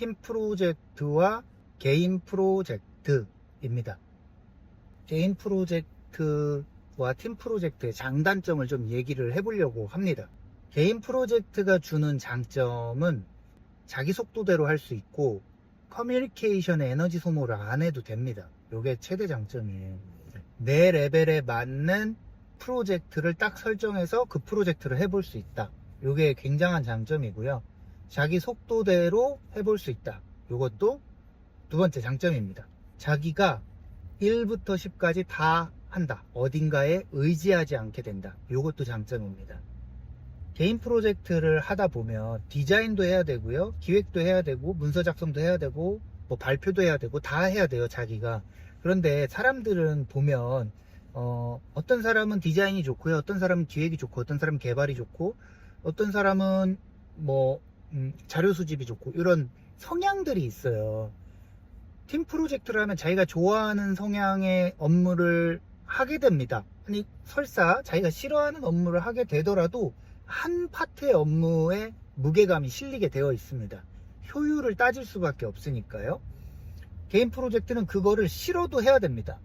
팀 프로젝트와 개인 프로젝트입니다. 개인 프로젝트와 팀 프로젝트의 장단점을 좀 얘기를 해보려고 합니다. 개인 프로젝트가 주는 장점은 자기 속도대로 할 수 있고 커뮤니케이션의 에너지 소모를 안 해도 됩니다. 이게 최대 장점이에요. 내 레벨에 맞는 프로젝트를 딱 설정해서 그 프로젝트를 해볼 수 있다. 이게 굉장한 장점이고요. 자기 속도대로 해볼 수 있다. 이것도 두 번째 장점입니다. 자기가 1부터 10까지 다 한다. 어딘가에 의지하지 않게 된다. 이것도 장점입니다. 개인 프로젝트를 하다 보면 디자인도 해야 되고요, 기획도 해야 되고, 문서 작성도 해야 되고, 뭐 발표도 해야 되고, 다 해야 돼요, 자기가. 그런데 사람들은 보면 어떤 사람은 디자인이 좋고요, 어떤 사람은 기획이 좋고, 어떤 사람은 개발이 좋고, 어떤 사람은 뭐 자료 수집이 좋고, 이런 성향들이 있어요. 팀 프로젝트를 하면 자기가 좋아하는 성향의 업무를 하게 됩니다. 아니, 설사 자기가 싫어하는 업무를 하게 되더라도 한 파트의 업무에 무게감이 실리게 되어 있습니다. 효율을 따질 수밖에 없으니까요. 개인 프로젝트는 그거를 싫어도 해야 됩니다.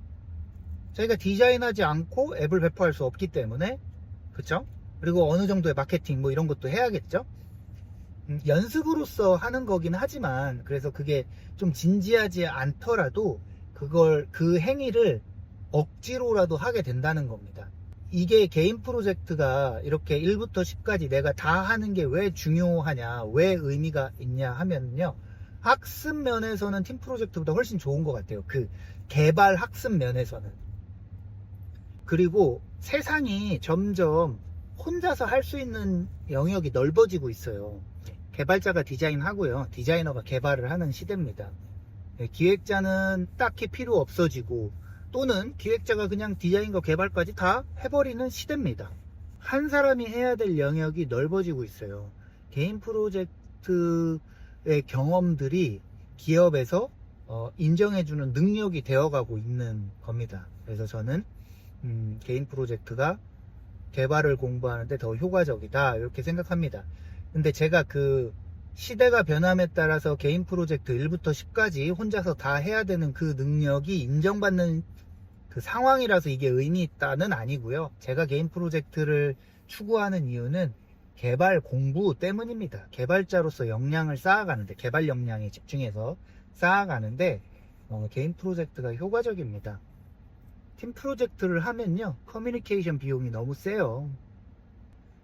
자기가 디자인하지 않고 앱을 배포할 수 없기 때문에, 그쵸? 그리고 어느 정도의 마케팅 뭐 이런 것도 해야겠죠? 연습으로서 하는 거긴 하지만, 그래서 그게 좀 진지하지 않더라도 그 행위를 억지로라도 하게 된다는 겁니다. 이게 개인 프로젝트가 이렇게 1부터 10까지 내가 다 하는 게 왜 중요하냐, 왜 의미가 있냐 하면요, 학습 면에서는 팀 프로젝트보다 훨씬 좋은 것 같아요. 그 개발 학습 면에서는. 그리고 세상이 점점 혼자서 할 수 있는 영역이 넓어지고 있어요. 개발자가 디자인하고요, 디자이너가 개발을 하는 시대입니다. 기획자는 딱히 필요 없어지고, 또는 기획자가 그냥 디자인과 개발까지 다 해버리는 시대입니다. 한 사람이 해야 될 영역이 넓어지고 있어요. 개인 프로젝트의 경험들이 기업에서 인정해주는 능력이 되어가고 있는 겁니다. 그래서 저는 개인 프로젝트가 개발을 공부하는데 더 효과적이다, 이렇게 생각합니다. 근데 제가 그 시대가 변함에 따라서 개인 프로젝트 1부터 10까지 혼자서 다 해야 되는 그 능력이 인정받는 그 상황이라서 이게 의미 있다는 아니고요. 제가 개인 프로젝트를 추구하는 이유는 개발 공부 때문입니다. 개발자로서 역량을 쌓아가는데, 개발 역량에 집중해서 쌓아가는데 개인 프로젝트가 효과적입니다. 팀 프로젝트를 하면요, 커뮤니케이션 비용이 너무 세요.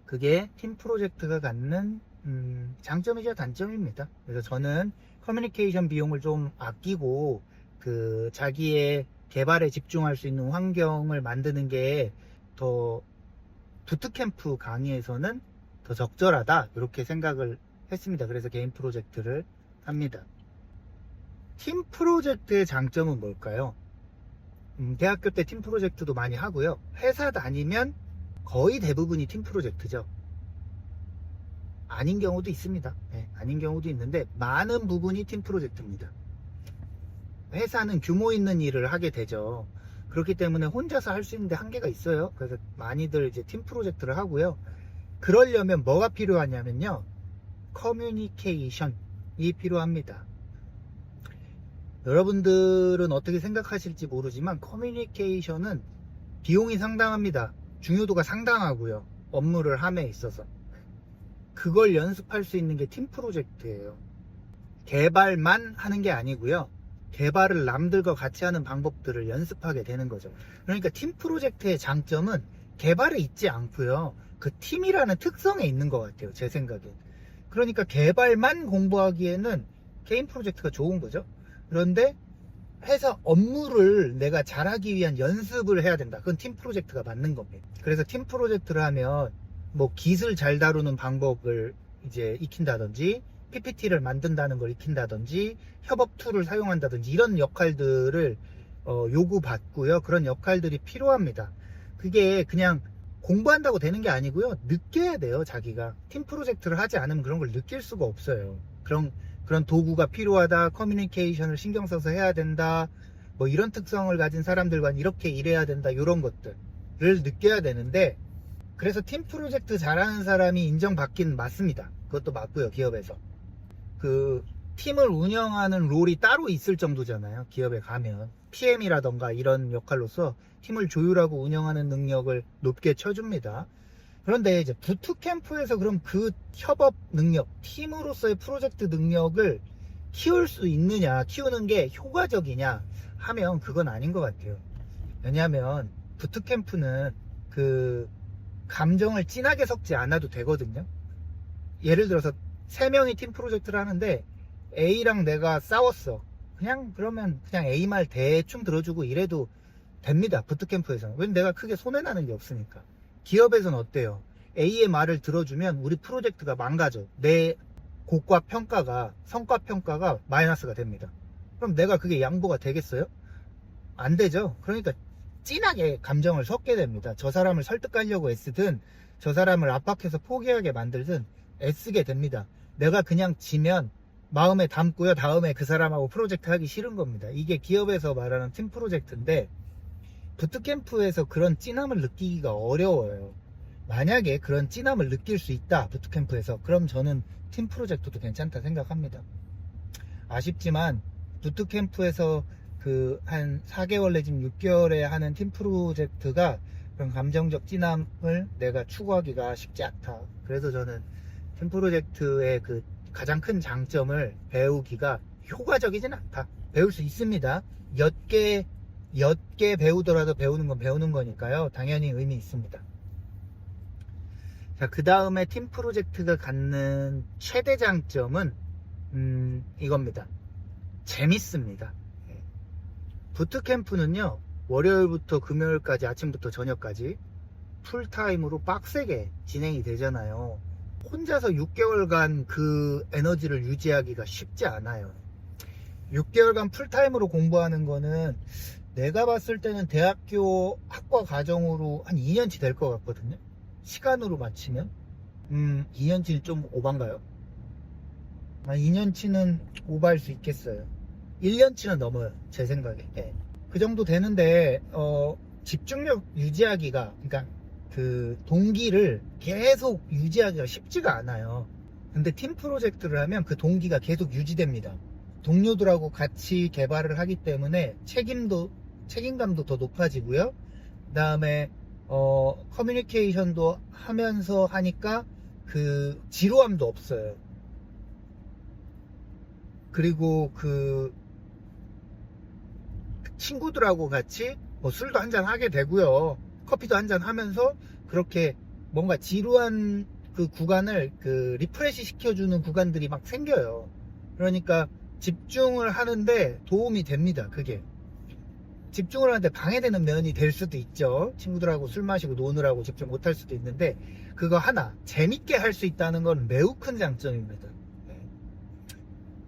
그게 팀 프로젝트가 갖는 장점이자 단점입니다. 그래서 저는 커뮤니케이션 비용을 좀 아끼고 그 자기의 개발에 집중할 수 있는 환경을 만드는 게 더 부트캠프 강의에서는 더 적절하다, 이렇게 생각을 했습니다. 그래서 개인 프로젝트를 합니다. 팀 프로젝트의 장점은 뭘까요? 대학교 때 팀 프로젝트도 많이 하고요, 회사 다니면 거의 대부분이 팀 프로젝트죠. 아닌 경우도 있습니다. 네, 아닌 경우도 있는데 많은 부분이 팀 프로젝트입니다. 회사는 규모 있는 일을 하게 되죠. 그렇기 때문에 혼자서 할 수 있는데 한계가 있어요. 그래서 많이들 이제 팀 프로젝트를 하고요. 그러려면 뭐가 필요하냐면요, 커뮤니케이션이 필요합니다. 여러분들은 어떻게 생각하실지 모르지만 커뮤니케이션은 비용이 상당합니다. 중요도가 상당하고요, 업무를 함에 있어서. 그걸 연습할 수 있는 게 팀 프로젝트예요. 개발만 하는 게 아니고요, 개발을 남들과 같이 하는 방법들을 연습하게 되는 거죠. 그러니까 팀 프로젝트의 장점은 개발에 있지 않고요, 그 팀이라는 특성에 있는 것 같아요, 제 생각엔. 그러니까 개발만 공부하기에는 개인 프로젝트가 좋은 거죠. 그런데 회사 업무를 내가 잘하기 위한 연습을 해야 된다, 그건 팀 프로젝트가 맞는 겁니다. 그래서 팀 프로젝트를 하면 뭐 기술 잘 다루는 방법을 이제 익힌다든지, PPT를 만든다는 걸 익힌다든지, 협업 툴을 사용한다든지, 이런 역할들을 요구받고요. 그런 역할들이 필요합니다. 그게 그냥 공부한다고 되는 게 아니고요, 느껴야 돼요. 자기가 팀 프로젝트를 하지 않으면 그런 걸 느낄 수가 없어요. 그런 도구가 필요하다, 커뮤니케이션을 신경 써서 해야 된다, 뭐 이런 특성을 가진 사람들과 이렇게 일해야 된다, 이런 것들을 느껴야 되는데, 그래서 팀 프로젝트 잘하는 사람이 인정받긴 맞습니다. 그것도 맞고요, 기업에서. 팀을 운영하는 롤이 따로 있을 정도잖아요. 기업에 가면 PM이라던가 이런 역할로서 팀을 조율하고 운영하는 능력을 높게 쳐줍니다. 그런데 이제 부트캠프에서 그럼 그 협업 능력, 팀으로서의 프로젝트 능력을 키울 수 있느냐, 키우는 게 효과적이냐 하면 그건 아닌 것 같아요. 왜냐하면 부트캠프는 그 감정을 진하게 섞지 않아도 되거든요. 예를 들어서 3명이 팀 프로젝트를 하는데 A랑 내가 싸웠어. 그러면 그냥 A 말 대충 들어주고 이래도 됩니다. 부트캠프에서는. 왜냐면 내가 크게 손해나는 게 없으니까. 기업에서는 어때요? A의 말을 들어주면 우리 프로젝트가 망가져. 내 고과 평가가, 성과 평가가 마이너스가 됩니다. 그럼 내가 그게 양보가 되겠어요? 안 되죠. 그러니까 진하게 감정을 섞게 됩니다. 저 사람을 설득하려고 애쓰든 저 사람을 압박해서 포기하게 만들든 애쓰게 됩니다. 내가 그냥 지면 마음에 담고요. 다음에 그 사람하고 프로젝트 하기 싫은 겁니다. 이게 기업에서 말하는 팀 프로젝트인데 부트캠프에서 그런 찐함을 느끼기가 어려워요. 만약에 그런 찐함을 느낄 수 있다, 부트캠프에서, 그럼 저는 팀 프로젝트도 괜찮다 생각합니다. 아쉽지만 부트캠프에서 그 한 4개월 내지 6개월에 하는 팀 프로젝트가 그런 감정적 찐함을 내가 추구하기가 쉽지 않다. 그래서 저는 팀 프로젝트의 그 가장 큰 장점을 배우기가 효과적이진 않다. 배울 수 있습니다. 엿게 배우더라도 배우는 건 배우는 거니까요. 당연히 의미 있습니다. 자, 그 다음에 팀 프로젝트가 갖는 최대 장점은 이겁니다. 재밌습니다. 부트캠프는요, 월요일부터 금요일까지, 아침부터 저녁까지 풀타임으로 빡세게 진행이 되잖아요. 혼자서 6개월간 그 에너지를 유지하기가 쉽지 않아요. 6개월간 풀타임으로 공부하는 거는 내가 봤을 때는 대학교 학과 과정으로 한 2년치 될 것 같거든요. 시간으로 맞추면 2년치는 좀 오반가요? 2년치는 오버할 수 있겠어요. 1년치는 넘어요, 제 생각에. 네. 그 정도 되는데 집중력 유지하기가, 그러니까 그 동기를 계속 유지하기가 쉽지가 않아요. 근데 팀 프로젝트를 하면 그 동기가 계속 유지됩니다. 동료들하고 같이 개발을 하기 때문에 책임감도 더 높아지고요. 그 다음에 커뮤니케이션도 하면서 하니까 그 지루함도 없어요. 그리고 그 친구들하고 같이 뭐 술도 한잔 하게 되고요. 커피도 한잔 하면서 그렇게 뭔가 지루한 그 구간을 그 리프레시 시켜주는 구간들이 막 생겨요. 그러니까 집중을 하는데 도움이 됩니다. 그게 집중을 하는데 방해되는 면이 될 수도 있죠. 친구들하고 술 마시고 노느라고 집중 못할 수도 있는데, 그거 하나 재밌게 할 수 있다는 건 매우 큰 장점입니다.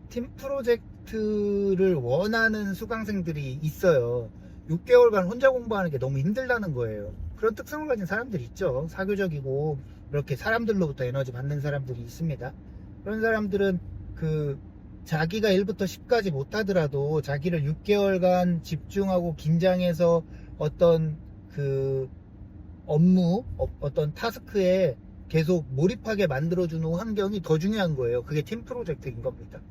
팀 프로젝트를 원하는 수강생들이 있어요. 6개월간 혼자 공부하는 게 너무 힘들다는 거예요. 그런 특성을 가진 사람들이 있죠. 사교적이고 이렇게 사람들로부터 에너지 받는 사람들이 있습니다. 그런 사람들은 그 자기가 1부터 10까지 못하더라도 자기를 6개월간 집중하고 긴장해서 어떤 그 업무, 어떤 타스크에 계속 몰입하게 만들어주는 환경이 더 중요한 거예요. 그게 팀 프로젝트인 겁니다.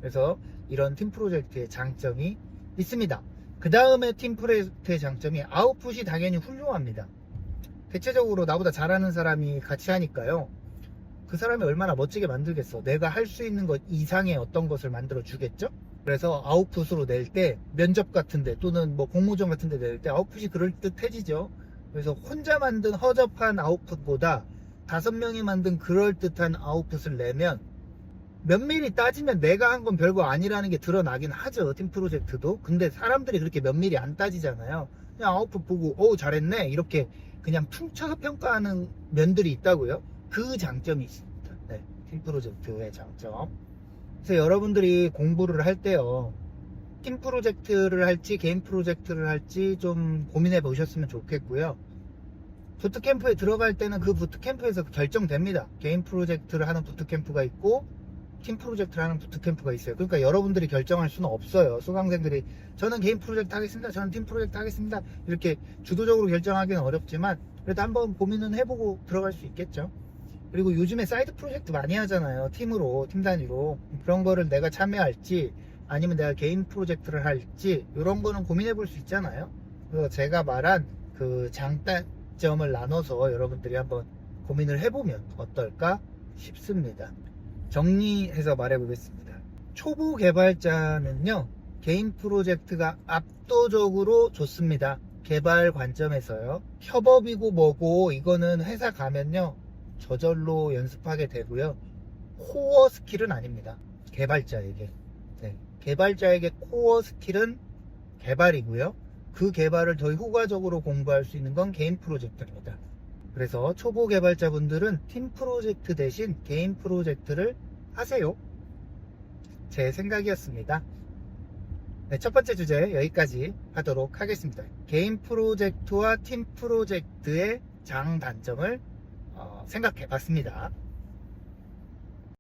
그래서 이런 팀 프로젝트의 장점이 있습니다. 그 다음에 팀 프로젝트의 장점이 아웃풋이 당연히 훌륭합니다. 대체적으로 나보다 잘하는 사람이 같이 하니까요. 그 사람이 얼마나 멋지게 만들겠어. 내가 할 수 있는 것 이상의 어떤 것을 만들어 주겠죠. 그래서 아웃풋으로 낼 때 면접 같은데 또는 뭐 공모전 같은데 낼 때 아웃풋이 그럴듯해지죠. 그래서 혼자 만든 허접한 아웃풋보다 5명이 만든 그럴듯한 아웃풋을 내면 면밀히 따지면 내가 한 건 별거 아니라는 게 드러나긴 하죠. 팀 프로젝트도. 근데 사람들이 그렇게 면밀히 안 따지잖아요. 그냥 아웃풋 보고 잘했네 이렇게 그냥 퉁쳐서 평가하는 면들이 있다고요. 그 장점이 있습니다. 네, 팀 프로젝트의 장점. 그래서 여러분들이 공부를 할 때요, 팀 프로젝트를 할지 개인 프로젝트를 할지 좀 고민해 보셨으면 좋겠고요. 부트캠프에 들어갈 때는 그 부트캠프에서 결정됩니다. 개인 프로젝트를 하는 부트캠프가 있고 팀 프로젝트를 하는 부트캠프가 있어요. 그러니까 여러분들이 결정할 수는 없어요. 수강생들이 저는 개인 프로젝트 하겠습니다, 저는 팀 프로젝트 하겠습니다 이렇게 주도적으로 결정하기는 어렵지만 그래도 한번 고민은 해보고 들어갈 수 있겠죠. 그리고 요즘에 사이드 프로젝트 많이 하잖아요. 팀으로, 팀 단위로. 그런 거를 내가 참여할지 아니면 내가 개인 프로젝트를 할지 이런 거는 고민해 볼 수 있잖아요. 그래서 제가 말한 그 장단점을 나눠서 여러분들이 한번 고민을 해보면 어떨까 싶습니다. 정리해서 말해 보겠습니다. 초보 개발자는요, 개인 프로젝트가 압도적으로 좋습니다. 개발 관점에서요. 협업이고 뭐고 이거는 회사 가면요 저절로 연습하게 되고요. 코어 스킬은 아닙니다. 개발자에게. 네. 개발자에게 코어 스킬은 개발이고요. 그 개발을 더 효과적으로 공부할 수 있는 건 개인 프로젝트입니다. 그래서 초보 개발자분들은 팀 프로젝트 대신 개인 프로젝트를 하세요. 제 생각이었습니다. 네, 첫 번째 주제 여기까지 하도록 하겠습니다. 개인 프로젝트와 팀 프로젝트의 장단점을 생각해 봤습니다.